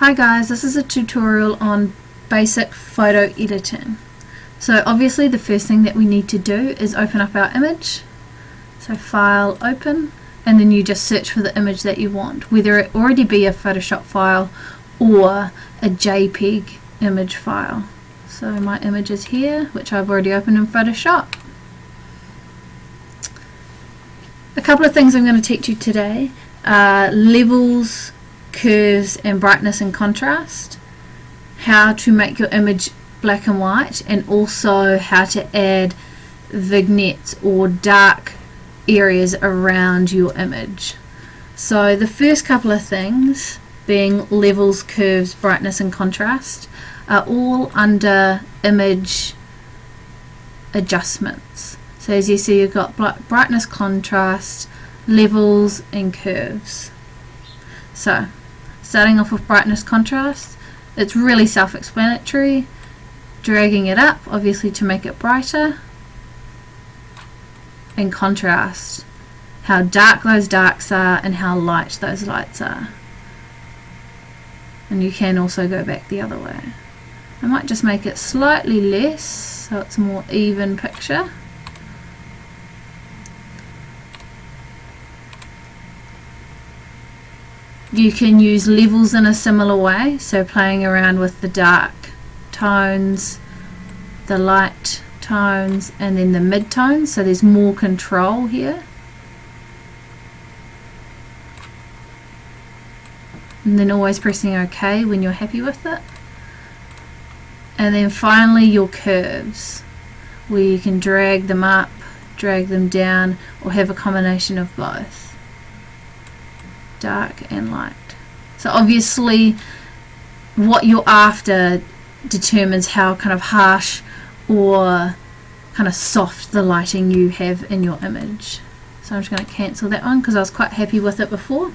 Hi guys, this is a tutorial on basic photo editing. So obviously the first thing that we need to do is open up our image. So file, open, and then you just search for the image that you want, whether it already be a Photoshop file or a JPEG image file. So my image is here, which I've already opened in Photoshop. A couple of things I'm going to teach you today are levels, curves and brightness and contrast, how to make your image black and white, and also how to add vignettes or dark areas around your image. So the first couple of things, being levels, curves, brightness and contrast, are all under image adjustments. So as you see, you've got brightness, contrast, levels and curves. So starting off with brightness, contrast, it's really self-explanatory. Dragging it up obviously to make it brighter, and contrast, how dark those darks are and how light those lights are. And you can also go back the other way. I might just make it slightly less so it's a more even picture. You can use levels in a similar way, so playing around with the dark tones, the light tones, and then the mid tones, so there's more control here. And then always pressing OK when you're happy with it. And then finally your curves, where you can drag them up, drag them down, or have a combination of both, dark and light. So obviously what you're after determines how kind of harsh or kind of soft the lighting you have in your image. So I'm just going to cancel that one because I was quite happy with it before.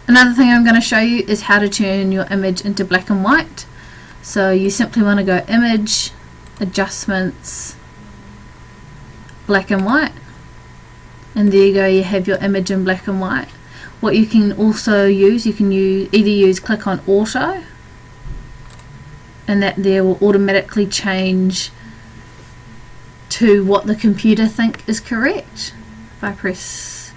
Another thing I'm going to show you is how to turn your image into black and white. So you simply want to go image, adjustments, black and white, and there you go, you have your image in black and white. What you can also use, you can either use click on auto, and that there will automatically change to what the computer think is correct. If I press,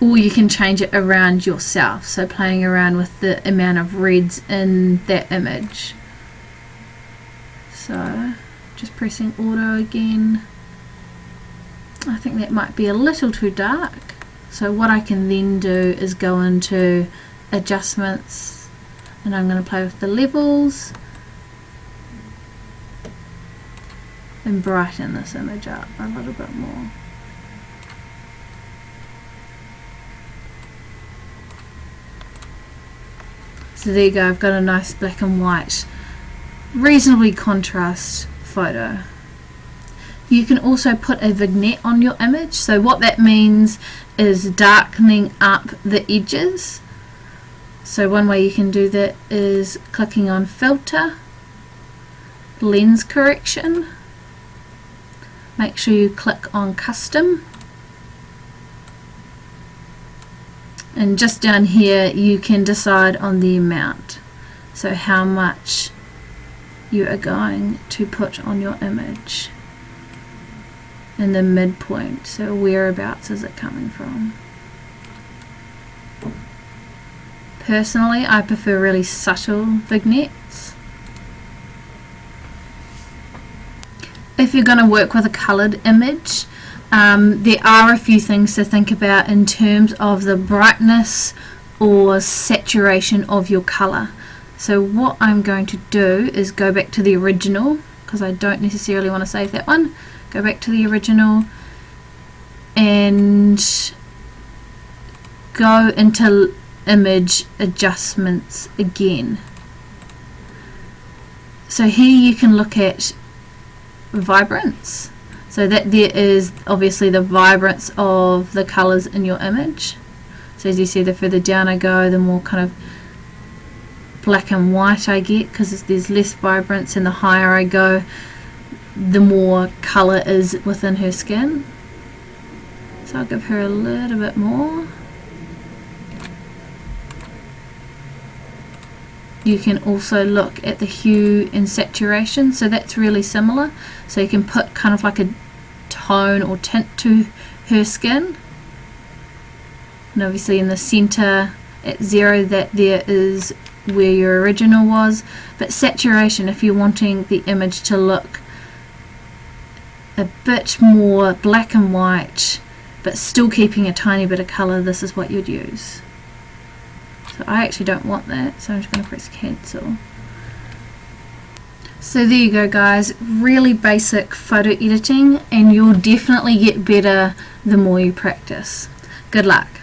or you can change it around yourself, so playing around with the amount of reds in that image. So just pressing auto again. I think that might be a little too dark, so what I can then do is go into adjustments, and I'm going to play with the levels and brighten this image up a little bit more. So there you go, I've got a nice black and white, reasonably contrast photo. You can also put a vignette on your image, so what that means is darkening up the edges. So one way you can do that is clicking on filter, lens correction, make sure you click on custom, and just down here you can decide on the amount, so how much you are going to put on your image, and the midpoint, so whereabouts is it coming from. Personally, I prefer really subtle vignettes. If you're going to work with a coloured image, there are a few things to think about in terms of the brightness or saturation of your colour. So what I'm going to do is go back to the original, because I don't necessarily want to save that one. Go back to the original and go into image adjustments again. So here you can look at vibrance, so that there is obviously the vibrance of the colours in your image. So as you see, the further down I go, the more kind of black and white I get, because there's less vibrance, and the higher I go, the more colour is within her skin. So I'll give her a little bit more. You can also look at the hue and saturation, so that's really similar. So you can put kind of like a tone or tint to her skin. And obviously in the center at 0, that there is where your original was. But saturation, if you're wanting the image to look a bit more black and white but still keeping a tiny bit of color, this is what you'd use. So I actually don't want that, so I'm just going to press cancel. So there you go guys, really basic photo editing, and you'll definitely get better the more you practice. Good luck.